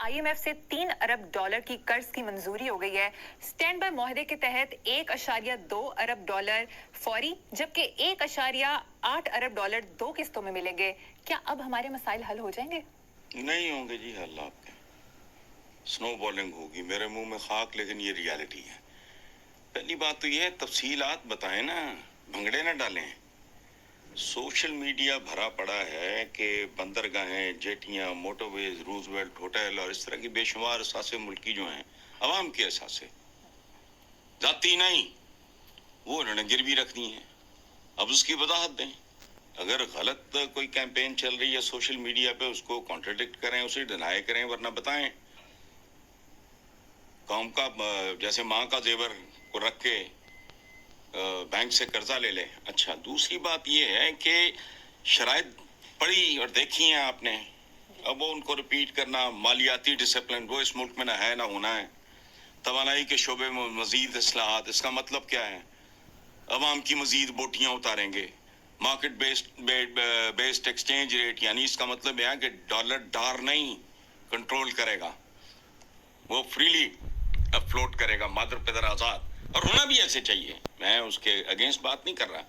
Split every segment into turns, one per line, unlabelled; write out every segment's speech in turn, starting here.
IMF से 3 अरब dollar की कर्ज की मंजूरी हो गई है। स्टैंड बाय मुआहदे के तहत 1.2 अरब डॉलर फौरी, जबकि 1.8 अरब डॉलर 2 किस्तों में मिलेंगे। क्या अब हमारे मसाइल हल हो जाएंगे?
नहीं होंगे जी हल आपके। स्नो बॉलिंग होगी, मेरे मुंह में खाक, लेकिन ये रियलिटी है। पहली बात तो ये है, तफसीलात बताएं ना, भंगड़े ना डालें। सोशल मीडिया भरा पड़ा है कि बंदरगाहें, जेटियां, मोटरवेज, रूजवेल्ट होटल और इस तरह की बेशुमार असासे मुल्की जो हैं, अवाम के असासे, जाती नहीं, वो उन्होंने गिरवी रखनी है। अब उसकी वजाहत दें। अगर गलत कोई कैंपेन चल रही है सोशल मीडिया पे, उसको कॉन्ट्रडिक्ट करें, उसे डिनाई करें, वरना बताएं। कौम का जैसे माँ का जेवर को रख के बैंक से कर्जा ले ले। अच्छा, दूसरी बात ये है कि शराइत पढ़ी और देखी है आपने, अब वो उनको रिपीट करना, मालियाती डिसिप्लिन वो इस मुल्क में ना है ना होना है। तवानाई के शोबे में मजीद इस्लाहात, इसका मतलब क्या है? अवाम की मजीद बोटियां उतारेंगे। मार्केट बेस्ड एक्सचेंज रेट, यानी इसका मतलब है कि डॉलर डार नहीं कंट्रोल करेगा, वो फ्रीली फ्लोट करेगा, मादर पिदर आजाद, और होना भी ऐसे चाहिए। मैं उसके अगेंस्ट बात नहीं कर रहा।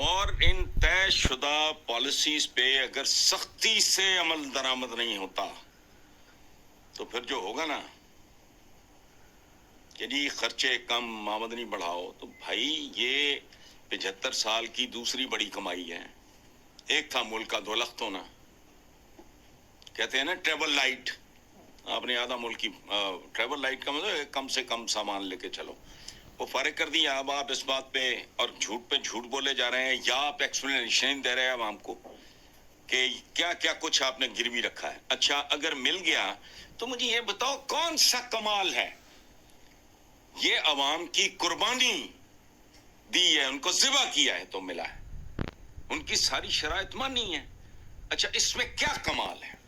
और इन तयशुदा पॉलिसीज पे अगर सख्ती से अमल दरामद नहीं होता तो फिर जो होगा ना कि जी खर्चे कम, आमदनी बढ़ाओ, तो भाई ये 75 साल की दूसरी बड़ी कमाई है। एक था मुल्क का दौलत होना, कहते हैं ना ट्रेवल लाइट, आपने आधा मुल्क की ट्रेवल लाइट का मतलब कम से कम सामान लेके चलो, वो फारिग कर दिया। अब आप इस बात पे और झूठ पे झूठ बोले जा रहे हैं, या आप एक्सप्लेनेशन दे रहे हैं आवाम को कि क्या क्या कुछ आपने गिरवी रखा है। अच्छा, अगर मिल गया तो मुझे ये बताओ कौन सा कमाल है? ये अवाम की कुर्बानी दी है, उनको ज़िबा किया है तो मिला है, उनकी सारी शराइत मानी है। अच्छा, इसमें क्या कमाल है?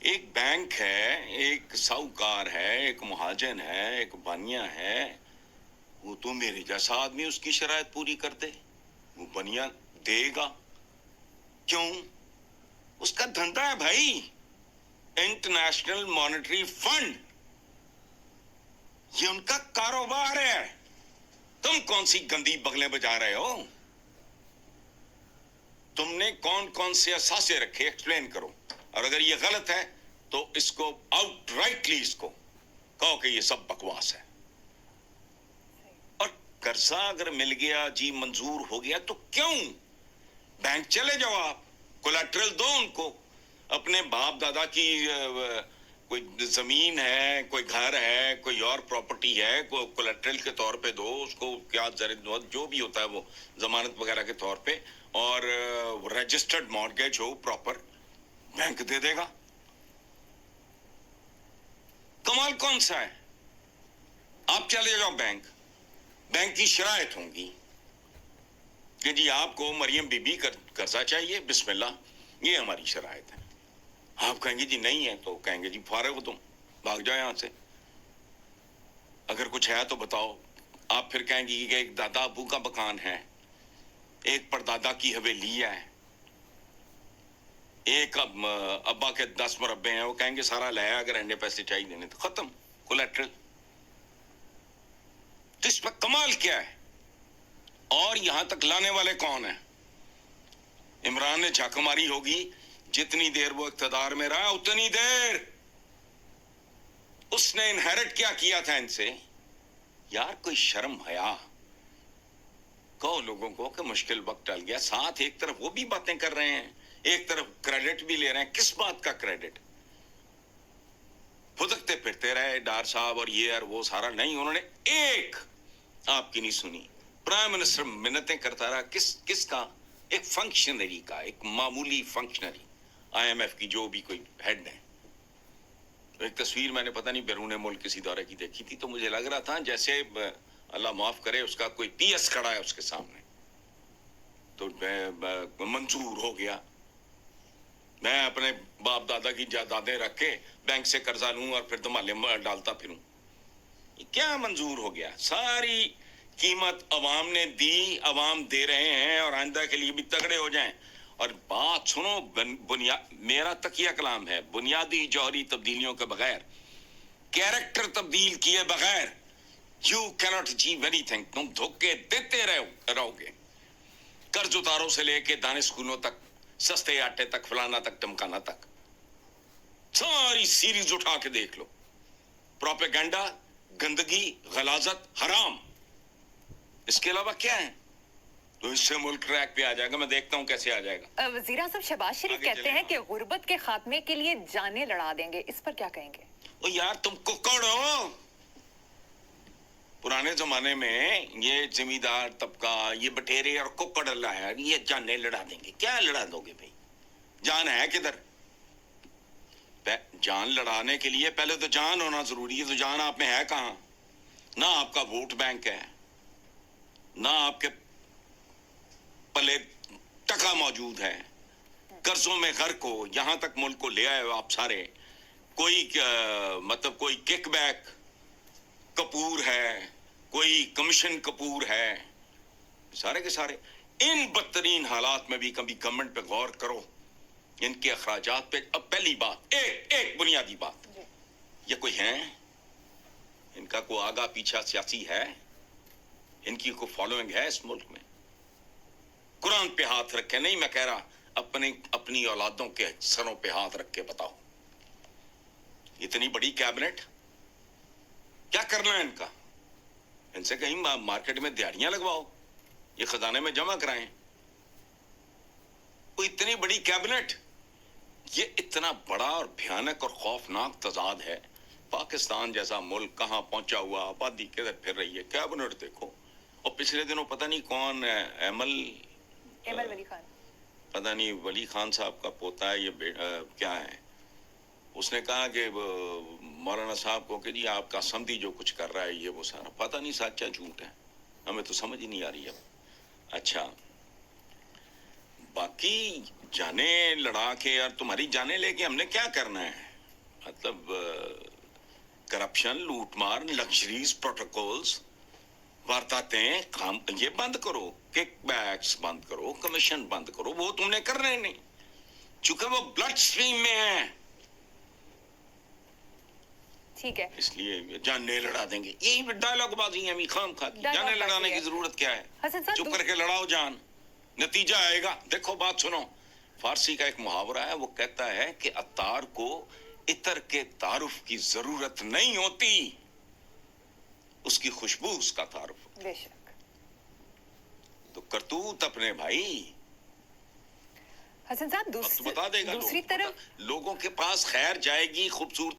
एक बैंक है, एक साहूकार है, एक मुहाजिन है, एक बनिया है, वो तो मेरे जैसा आदमी उसकी शराइत पूरी कर दे, वो बनिया देगा क्यों? उसका धंधा है भाई, इंटरनेशनल मॉनेटरी फंड, ये उनका कारोबार है। तुम कौन सी गंदी बगलें बजा रहे हो? तुमने कौन कौन से असासे रखे, एक्सप्लेन करो। और अगर ये गलत है तो इसको आउटराइटली इसको कहो कि ये सब बकवास है। और कर्जा अगर मिल गया जी, मंजूर हो गया, तो क्यों? बैंक चले जाओ आप, कोलैटरल दो उनको, अपने बाप दादा की कोई जमीन है, कोई घर है, कोई और प्रॉपर्टी है, कोई कोलैटरल के तौर पे दो उसको, क्या जो भी होता है वो जमानत वगैरह के तौर पे, और रजिस्टर्ड मॉर्गेज हो प्रॉपर, बैंक दे देगा। कमाल कौन सा है? आप चले जाओ बैंक की शराइत होंगी कि जी आपको मरियम बीबी कर्जा चाहिए, बिस्मिल्लाह, ये हमारी शराइत है। आप कहेंगे जी नहीं है, तो कहेंगे जी फारिग हो तुम, भाग जाओ यहां से, अगर कुछ है तो बताओ। आप फिर कहेंगे कि एक दादा अबू का मकान है, एक परदादा की हवेली है, एक अब्बा के 10 मुरब्बे हैं, वो कहेंगे सारा लाया, अगर अंडे पैसे चाहिए देने तो खत्म कोलैटरल। तो इस पर कमाल क्या है? और यहां तक लाने वाले कौन है? इमरान ने झाक मारी होगी, जितनी देर वो इख्तिदार में रहा उतनी देर उसने इनहेरिट क्या किया था इनसे। यार कोई शर्म हया कहो लोगों को कि मुश्किल वक्त टल गया। साथ एक तरफ वो भी बातें कर रहे हैं, एक तरफ क्रेडिट भी ले रहे हैं। किस बात का क्रेडिट? फुदकते फिरते रहे डार साहब और ये और वो सारा नहीं, उन्होंने एक आपकी नहीं सुनी। प्राइम मिनिस्टर मिन्नतें करता रहा, किसका? एक फंक्शनरी का, एक मामूली फंक्शनरी, IMF की जो भी कोई हेड है। एक तस्वीर मैंने पता नहीं बैरून मुल्क किसी दौरे की देखी थी, तो मुझे लग रहा था जैसे अल्लाह माफ करे उसका कोई PS खड़ा है उसके सामने, तो मंजूर हो गया, मैं अपने बाप दादा की जायदादें रख के बैंक से कर्जा लूं और फिर धमाले डालता फिरूं। क्या मंजूर हो गया? सारी कीमत अवाम ने दी, अवाम दे रहे हैं, और आइंदा के लिए भी तगड़े हो जाएं। اور بات سنو، میرا تکیہ کلام ہے، بنیادی جوہری تبدیلیوں کے بغیر، کیریکٹر تبدیل کیے بغیر you can't achieve any thing. تم دھوکے دیتے رہو گے. قرض اتاروں سے لے کے دانے اسکولوں تک، سستے آٹے تک، فلانا تک، ٹمکانا تک، ساری سیریز اٹھا کے دیکھ لو. پروپیگنڈا، گندگی، غلاظت، حرام. اس کے علاوہ کیا ہے؟ تو اس سے ملک ٹریک پہ آ جائے گا. میں دیکھتا ہوں کیسے آ جائے گا.
وزیر اعظم شہباز شریف
آگے
کہتے
چلیں
ہیں
ہم.
کہ غربت کے خاتمے کے لیے جانیں لڑا دیں گے، اس پر کیا کہیں گے؟
او یار تم ککڑ ہو. پرانے زمانے میں یہ زمیندار طبقہ، یہ بٹیرے اور ککڑ لایا، یہ جانیں لڑا دیں گے. کیا لڑا دو گے بھائی؟ جان ہے کدھر؟ جان لڑانے کے لیے پہلے تو جان ہونا ضروری ہے. تو جان آپ میں ہے کہاں؟ نہ آپ کا ووٹ بینک ہے، نہ آپ کے پلے ٹکا موجود ہے. قرضوں میں غرق ہو، یہاں تک ملک کو لے آئے ہو آپ سارے. کوئی مطلب کوئی کک بیک کپور ہے، کوئی کمیشن کپور ہے، سارے کے سارے. ان بدترین حالات میں بھی کبھی گورنمنٹ پہ غور کرو، ان کے اخراجات پہ. اب پہلی بات، ایک بنیادی بات، یہ کوئی ہیں؟ ان کا کوئی آگا پیچھا سیاسی ہے؟ ان کی کوئی فالوئنگ ہے اس ملک میں؟ قرآن پہ ہاتھ رکھے، نہیں میں کہہ رہا اپنی اولادوں کے سروں پہ ہاتھ رکھ کے بتاؤ. اتنی بڑی کیبنٹ، کیا کرنا ہے ان کا؟ ان سے کہیں مارکیٹ میں دیہڑیاں لگواؤ، یہ خزانے میں جمع کرائیں. وہ اتنی بڑی کیبنٹ، یہ اتنا بڑا اور بھیانک اور خوفناک تضاد ہے. پاکستان جیسا ملک کہاں پہنچا ہوا، آبادی کدھر پھر رہی ہے. کیبنٹ دیکھو. اور پچھلے دنوں پتہ نہیں کون ایمل
ولی خان،
پتہ نہیں ولی خان صاحب کا پوتا ہے یہ کیا ہے، اس نے کہا کہ مولانا صاحب کو کہ جی آپ کا سمدھی جو کچھ کر رہا ہے یہ وہ سارا، پتہ نہیں سچا جھوٹ ہے، ہمیں تو سمجھ ہی نہیں آ رہی اب. اچھا باقی جانیں لڑا کے اور تمہاری جانیں لے کے ہم نے کیا کرنا ہے؟ مطلب کرپشن، لوٹ مار، لگژریز، پروٹوکولز، وارداتیں، کام یہ بند کرو. کک بیکس بند کرو، کمیشن بند کرو. وہ تم نے کرنے نہیں، چونکہ وہ بلڈ سٹریم میں ہے.
ٹھیک ہے.
اس لیے جانیں لڑا دیں گے، یہی ڈائلاگ بازی ہیں خام خواہ کی.
ڈائلاگ
جانیں لڑانے
بازی ہے.
کی ضرورت کیا ہے؟
حسن صاحب
چپ کر کے لڑاؤ جان، نتیجہ آئے گا. دیکھو بات سنو، فارسی کا ایک محاورہ ہے، وہ کہتا ہے کہ عطار کو عطر کے تعارف کی ضرورت نہیں ہوتی، اس کی خوشبو اس کا تعارف.
بے شک.
تو کرتوت اپنے بھائی
حسن صاحب
اب تو بتا دے گا.
دوسری طرف
لوگوں کے پاس خیر جائے گی، خوبصورت